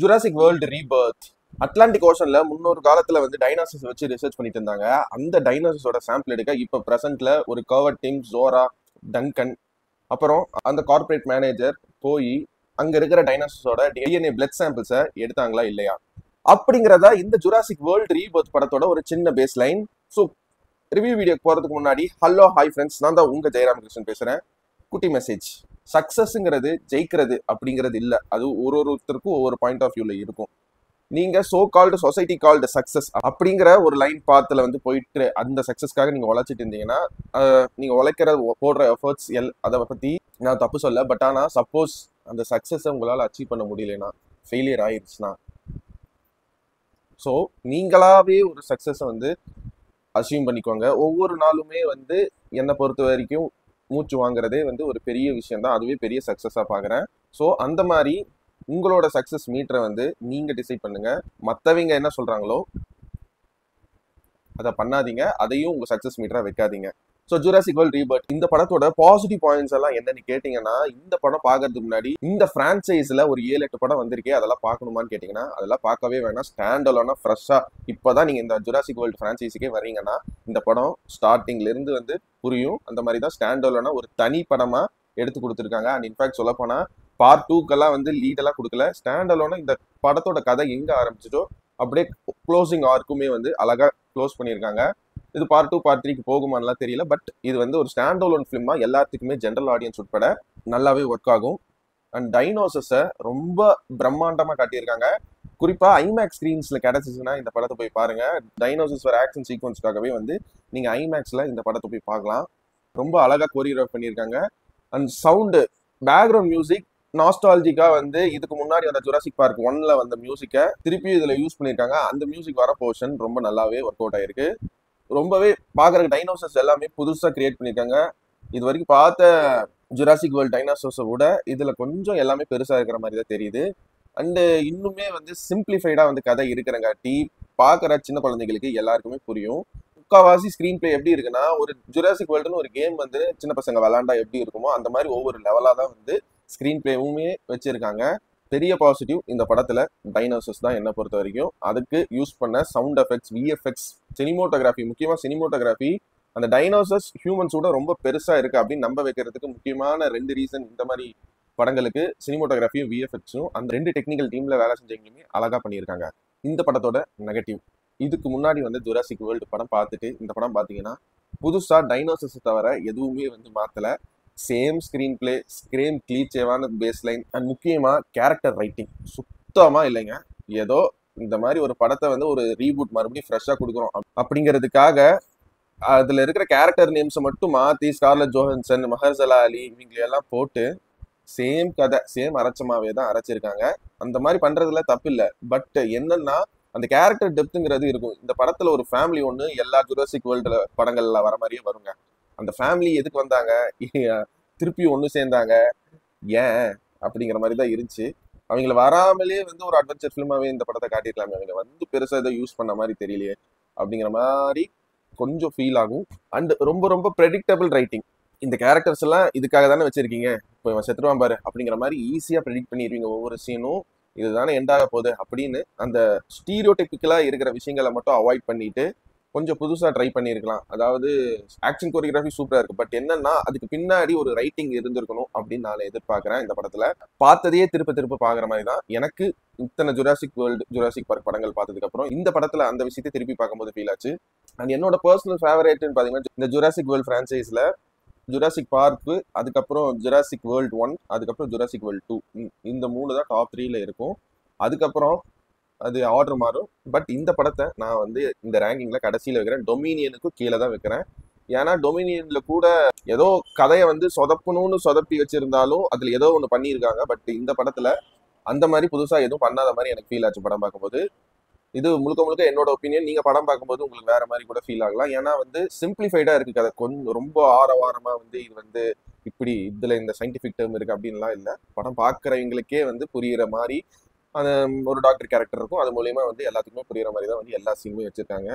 Jurassic world Rebirth. Atlantic ஓஷன்ல முன்னொரு காலத்துல வந்து டைனாசர்ஸ் வச்சு ரிசர்ச் பண்ணிட்டு இருந்தாங்க. அந்த டைனாசர்ஸோட சாம்பிள் எடுக்க இப்ப பிரசன்ட்ல ஒரு கர்வட் டீம், ஜோரா, டங்கன், அப்புறம் அந்த கார்ப்பரேட் மேனேஜர் போய் அங்க இருக்கிற டைனாசர்ஸோட டிஎன்ஏ பிளட் சாம்பிள்ஸை எடுத்தாங்களா இல்லையா அப்படிங்கிறதா இந்த ஜுராசிக் வேர்ல்டு ரீபர்த் படத்தோட ஒரு சின்ன பேஸ் லைன். ஸோ ரிவ்யூ வீடியோக்கு போறதுக்கு முன்னாடி ஹலோ ஹாய் ஃப்ரெண்ட்ஸ், நான் தான் உங்க ஜெயராம் கிருஷ்ணன் பேசுறேன். குட்டி மெசேஜ். சக்சஸ்ங்கிறது ஜெயிக்கிறது அப்படிங்கிறது இல்ல, அது ஒருத்தருக்கும் ஒவ்வொரு பாயிண்ட் ஆஃப் வியூல இருக்கும். நீங்க so called society called success அப்படிங்கிற ஒரு லைன் பாத்துல வந்து போயிட்டு அந்த சக்சஸ்க்காக நீங்க உழைச்சிட்டு இருந்தீங்கன்னா, நீங்க உழைக்கிற போடுற எஃபர்ட்ஸ் அதை பத்தி நான் தப்பு சொல்ல. பட் ஆனா சப்போஸ் அந்த சக்சஸை உங்களால அச்சீவ் பண்ண முடியலன்னா, ஃபெயிலியர் ஆயிடுச்சுன்னா, ஸோ நீங்களாவே ஒரு சக்சஸை வந்து அச்சீவ் பண்ணிக்கோங்க. ஒவ்வொரு நாளுமே வந்து என்னை பொறுத்த வரைக்கும் மூச்சு வாங்குறதே வந்து ஒரு பெரிய விஷயம் தான். அதுவே பெரிய சக்சஸா பாக்குறேன். ஸோ அந்த மாதிரி உங்களோட சக்சஸ் மீட்டரை வந்து நீங்க டிசைட் பண்ணுங்க. மற்றவங்க என்ன சொல்றாங்களோ அதை பண்ணாதீங்க, அதையும் உங்க சக்சஸ் மீட்டரா வைக்காதீங்க. ஸோ ஜுராசிக் வேர்ல்ட் ரீபர்த் இந்த படத்தோட பாசிட்டிவ் பாயிண்ட்ஸ் எல்லாம் என்னன்னு கேட்டீங்கன்னா, இந்த படம் பார்க்கறதுக்கு முன்னாடி இந்த பிரான்சைஸ்ல ஒரு 7-8 படம் வந்திருக்கே, அதெல்லாம் பார்க்கணுமான்னு கேட்டீங்கன்னா அதெல்லாம் பார்க்கவே வேணாம். ஸ்டாண்ட் அலோனா ஃப்ரெஷ்ஷா இப்பதான் நீங்க இந்த ஜுராசிக் வேர்ல்ட் பிரான்சைஸுக்கே வரீங்கன்னா இந்த படம் ஸ்டார்டிங்ல இருந்து வந்து புரியும். அந்த மாதிரி தான் ஸ்டாண்ட் அலோனா ஒரு தனி படமா எடுத்து கொடுத்துருக்காங்க. அண்ட் இன்ஃபேக்ட் சொல்ல போனா பார்ட் 2க்கெல்லாம் வந்து லீடெல்லாம் கொடுக்கல. ஸ்டாண்ட் அலோனா இந்த படத்தோட கதை எங்க ஆரம்பிச்சிட்டோ அப்படியே க்ளோசிங் ஆர்க்குமே வந்து அழகா க்ளோஸ் பண்ணியிருக்காங்க. இது பார்ட் 2 பார்ட் 3க்கு போகுமான்லாம் தெரியல. பட் இது வந்து ஒரு ஸ்டாண்ட் அலோன் ஃபிலிமா எல்லாத்துக்குமே ஜென்ரல் ஆடியன்ஸ் உட்பட நல்லாவே ஒர்க் ஆகும். அண்ட் டைனோசஸை ரொம்ப பிரம்மாண்டமா காட்டியிருக்காங்க. குறிப்பா ஐமேக்ஸ் ஸ்கிரீன்ஸ்ல கிடைச்சிச்சுன்னா இந்த படத்தை போய் பாருங்க. டைனோசஸ் வர ஆக்ஷன் சீக்வன்ஸ்க்காகவே வந்து நீங்க ஐமேக்ஸ்ல இந்த படத்தை போய் பார்க்கலாம். ரொம்ப அழகா கோரியோகிராஃப் பண்ணியிருக்காங்க. அண்ட் சவுண்டு, பேக்ரவுண்ட் மியூசிக் நாஸ்டாலஜிக்கா வந்து இதுக்கு முன்னாடி அந்த ஜுராசிக் பார்க் 1ல வந்த மியூசிக்கை திருப்பி இதுல யூஸ் பண்ணியிருக்காங்க. அந்த மியூசிக் வர போர்ஷன் ரொம்ப நல்லாவே ஒர்க் அவுட் ஆயிருக்கு. ரொம்பவே பாக்குறதுக்கு டைனோசர்ஸ் எல்லாமே புதுசா கிரியேட் பண்ணியிருக்காங்க. இது வரைக்கும் பார்த்த ஜுராசிக் வேர்ல்ட் டைனோசர்ஸை விட இதுல கொஞ்சம் எல்லாமே பெருசா இருக்கிற மாதிரி தான் தெரியுது. அண்டு இன்னுமே வந்து சிம்பிளிஃபைடா வந்து கதை இருக்கிறங்காட்டி பாக்குற சின்ன குழந்தைகளுக்கு எல்லாருக்குமே புரியும். முக்காவாசி ஸ்கிரீன் பிளே எப்படி இருக்குன்னா, ஒரு ஜுராசிக் வேர்ல்டுன்னு ஒரு கேம் வந்து சின்ன பசங்க விளாண்டா எப்படி இருக்குமோ அந்த மாதிரி ஒவ்வொரு லெவலா தான் வந்து ஸ்கிரீன் பிளேவுமே வச்சிருக்காங்க. பெரிய பாசிட்டிவ் இந்த படத்துல டைனோசர்ஸ் தான் என்ன பொறுத்த வரைக்கும். அதுக்கு யூஸ் பண்ண சவுண்ட் எஃபெக்ட்ஸ், விஎஃப்எக்ஸ், சினிமோட்டோகிராஃபி, முக்கியமா சினிமோட்டோகிராஃபி அந்த டைனோசர்ஸ் ஹியூமன்ஸோட ரொம்ப பெருசா இருக்கு அப்படின்னு நம்ப வைக்கிறதுக்கு முக்கியமான 2 ரீசன். இந்த மாதிரி படங்களுக்கு சினிமோட்டோகிராஃபியும் விஎஃப்எக்ஸும் அந்த 2 டெக்னிக்கல் டீம்ல வேலை செஞ்சவங்களுமே அழகா பண்ணியிருக்காங்க. இந்த படத்தோட நெகட்டிவ், இதுக்கு முன்னாடி வந்து ஜுராசிக் வேர்ல்டு படம் பார்த்துட்டு இந்த படம் பார்த்தீங்கன்னா புதுசா டைனோசர்ஸ் தவிர எதுவுமே வந்து மாத்தல. சேம் ஸ்கிரீன் பிளே, சேம் கிளீச்சேவான பேஸ் லைன், அண்ட் முக்கியமா கேரக்டர் ரைட்டிங் சுத்தமா இல்லைங்க. ஏதோ இந்த மாதிரி ஒரு படத்தை வந்து ஒரு ரீபூட் மறுபடியும் ஃப்ரெஷ்ஷா கொடுக்குறோம் அப்படிங்கிறதுக்காக அதுல இருக்கிற கேரக்டர் நேம்ஸை மட்டும் மாத்தி ஸ்கார்லெட் ஜோஹன்சன், மஹர்சலா அலி இவங்களையெல்லாம் போட்டு சேம் கதை, சேம் அரைச்சமாவே தான் அரைச்சிருக்காங்க. அந்த மாதிரி பண்றதுல தப்பு இல்லை. பட் என்னன்னா அந்த கேரக்டர் டெப்த்துங்கிறது இருக்கும். இந்த படத்துல ஒரு ஃபேமிலி ஒன்று எல்லா ஜுராசிக் வேர்ல்டு படங்கள்ல வர மாதிரியே வருங்க. அந்த ஃபேமிலி எதுக்கு வந்தாங்க, திருப்பி ஒன்று சேர்ந்தாங்க, ஏன் அப்படிங்கிற மாதிரி தான் இருந்துச்சு. அவங்கள வராமலே வந்து ஒரு அட்வென்ச்சர் ஃபிலிமாவே இந்த படத்தை காட்டியிருக்கலாமே, அவங்க வந்து பெருசாக இதை யூஸ் பண்ண மாதிரி தெரியலையே அப்படிங்கிற மாதிரி கொஞ்சம் ஃபீல் ஆகும். அண்ட் ரொம்ப ரொம்ப ப்ரெடிக்டபிள் ரைட்டிங். இந்த கேரக்டர்ஸ் எல்லாம் இதுக்காக தானே வச்சிருக்கீங்க, இப்போ இவன் செத்துருவான் பாரு அப்படிங்கிற மாதிரி ஈஸியாக ப்ரெடிக்ட் பண்ணிடுவீங்க. ஒவ்வொரு சீனும் இதுதானே எண்டாக போகுது அப்படின்னு அந்த ஸ்டீரியோடைபிக்கலா இருக்கிற விஷயங்களை மட்டும் அவாய்ட் பண்ணிட்டு கொஞ்சம் புதுசா ட்ரை பண்ணியிருக்கலாம். அதாவது ஆக்ஷன் கோரியோகிராஃபி சூப்பரா இருக்கு. பட் என்னன்னா அதுக்கு பின்னாடி ஒரு ரைட்டிங் இருந்திருக்கணும் அப்படின்னு நான் எதிர்பார்க்கிறேன். இந்த படத்துல பார்த்ததையே திருப்ப திருப்ப பாக்குற மாதிரி தான் எனக்கு இத்தனை ஜுராசிக் வேர்ல்டு, ஜுராசிக் பார்க் படங்கள் பார்த்ததுக்கு அப்புறம் இந்த படத்துல அந்த விஷயத்தை திருப்பி பார்க்கும்போது ஃபீல் ஆச்சு. அண்ட் என்னோட பர்சனல் ஃபேவரேட்னு பாத்தீங்கன்னா இந்த ஜுராசிக் வேர்ல்டு பிரான்சைஸ்ல ஜுராசிக் பார்க், அதுக்கப்புறம் ஜுராசிக் வேர்ல்டு 1, அதுக்கப்புறம் ஜுராசிக் வேர்ல்டு 2, இந்த 3 தான் டாப் 3ல இருக்கும். அதுக்கப்புறம் அது ஆர்டர் மாறும். பட் இந்த படத்தை நான் வந்து இந்த ரேங்கிங்ல கடைசியில வைக்கிறேன். டொமினியனுக்கும் கீழே தான் வைக்கிறேன். ஏன்னா டொமினியன்ல கூட ஏதோ கதையை வந்து சொதப்பணும்னு சொதப்பி வச்சிருந்தாலும் அதுல ஏதோ ஒன்று பண்ணியிருக்காங்க. பட் இந்த படத்துல அந்த மாதிரி புதுசா எதுவும் பண்ணாத மாதிரி எனக்கு ஃபீல் ஆச்சு படம் பார்க்கும்போது. இது முழுக்க முழுக்க என்னோட ஒப்பீனியன். நீங்க படம் பார்க்கும்போது உங்களுக்கு வேற மாதிரி கூட ஃபீல் ஆகலாம். ஏன்னா வந்து சிம்பிளிஃபைடா இருக்கு கதை. கொஞ்சம் ரொம்ப ஆரவாரமா வந்து இது வந்து இப்படி இதுல இந்த சயின்டிபிக் டேர்ம் இருக்கு அப்படின்லாம் இல்லை. படம் பார்க்குறவங்களுக்கே வந்து புரியுற மாதிரி அந்த ஒரு டாக்டர் கேரக்டர் இருக்கும். அது மூலியமா வந்து எல்லாத்துக்குமே புரியுற மாதிரி தான் வந்து எல்லா சீனுமே வச்சிருக்காங்க.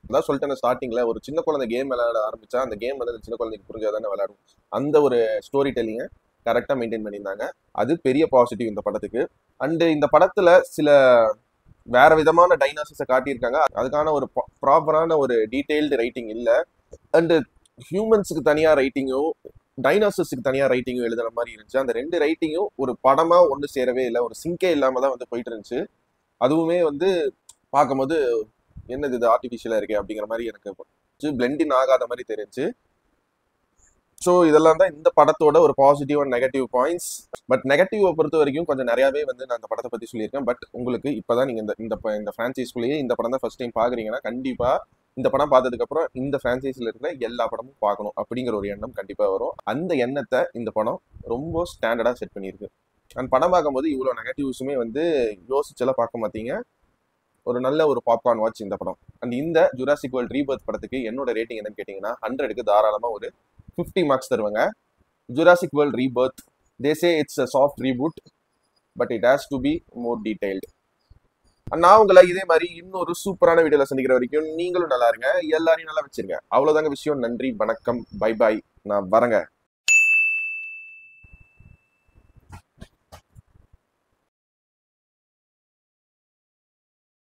அதான் சொல்லிட்டேன் ஸ்டார்டிங்ல, ஒரு சின்ன குழந்தை கேம் விளையாட ஆரம்பிச்சா அந்த கேம் வந்து சின்ன குழந்தைக்கு புரிஞ்சாதானே விளையாடும். அந்த ஒரு ஸ்டோரி டெல்லிங்க கரெக்டா மெயின்டைன் பண்ணியிருந்தாங்க. அது பெரிய பாசிட்டிவ் இந்த படத்துக்கு. அண்ட் இந்த படத்துல சில வேற விதமான டைனாசர்ஸை காட்டியிருக்காங்க. அதுக்கான ஒரு ப்ராப்பரான ஒரு டீடைல்டு ரைட்டிங் இல்ல. அண்ட் ஹியூமன்ஸுக்கு தனியா ரைட்டிங்கும் டைனாசர்ஸுக்கு தனியா ரைட்டிங்கும் எழுதுற மாதிரி இருந்துச்சு. அந்த 2 ரைட்டிங்கும் ஒரு படமா ஒன்று சேரவே இல்லை. ஒரு சிங்கே இல்லாம தான் வந்து போயிட்டு இருந்துச்சு. அதுவுமே வந்து பார்க்கும்போது என்னது இது ஆர்டிஃபிஷியலா இருக்கே அப்படிங்கிற மாதிரி எனக்கு பிளெண்டின் ஆகாத மாதிரி தெரிஞ்சு. ஸோ இதெல்லாம் தான் இந்த படத்தோட ஒரு positive and negative points. But negative பொறுத்த வரைக்கும் கொஞ்சம் நிறையாவே வந்து நான் இந்த படத்தை பத்தி சொல்லியிருக்கேன். பட் உங்களுக்கு இப்பதான் நீங்க இந்த பிரான்சைஸ்குள்ளேயே இந்த படம் தான் ஃபர்ஸ்ட் டைம் பாக்குறீங்கன்னா கண்டிப்பா இந்த படம் பார்த்ததுக்கு அப்புறம் இந்த பிரான்சைஸ்ல இருக்கிற எல்லா படமும் பார்க்கணும் அப்படிங்கிற ஒரு எண்ணம் கண்டிப்பா வரும். அந்த எண்ணத்தை இந்த படம் ரொம்ப ஸ்டாண்டர்டா செட் பண்ணியிருக்கு. அண்ட் படம் பார்க்கும்போது இவ்வளவு நெகட்டிவ்ஸுமே வந்து யோசிச்செல்லாம் பார்க்க மாட்டீங்க. ஒரு நல்ல ஒரு பாப்கார்ன் வாட்ச் இந்த படம். அண்ட் இந்த ஜுராசிக் வேர்ல்ட் ரீபர்த் படத்துக்கு என்னோட ரேட்டிங் என்னன்னு கேட்டீங்கன்னா 100க்கு தாராளமா ஒரு 50 மார்க்ஸ் தருவாங்க. Jurassic world Rebirth they say it's a soft reboot but it has to be more detailed. நான் உங்களை இதே மாதிரி இன்னொரு சூப்பரான வீடியோல சந்திக்கிற வரைக்கும் நீங்களும் நல்லா இருங்க, எல்லாரையும் நல்லா வச்சிருங்க. அவ்வளவுதாங்க விஷயம். நன்றி, வணக்கம், பை பாய். நான் வரேங்க.